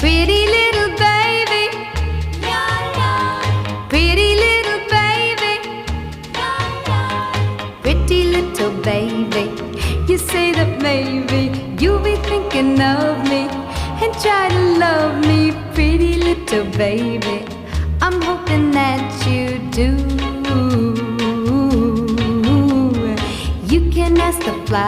Pretty little baby, pretty little baby, pretty little baby. You say that maybe you'll be thinking of me and try to love me, pretty little baby. I'm hoping that you do. You can ask the flower.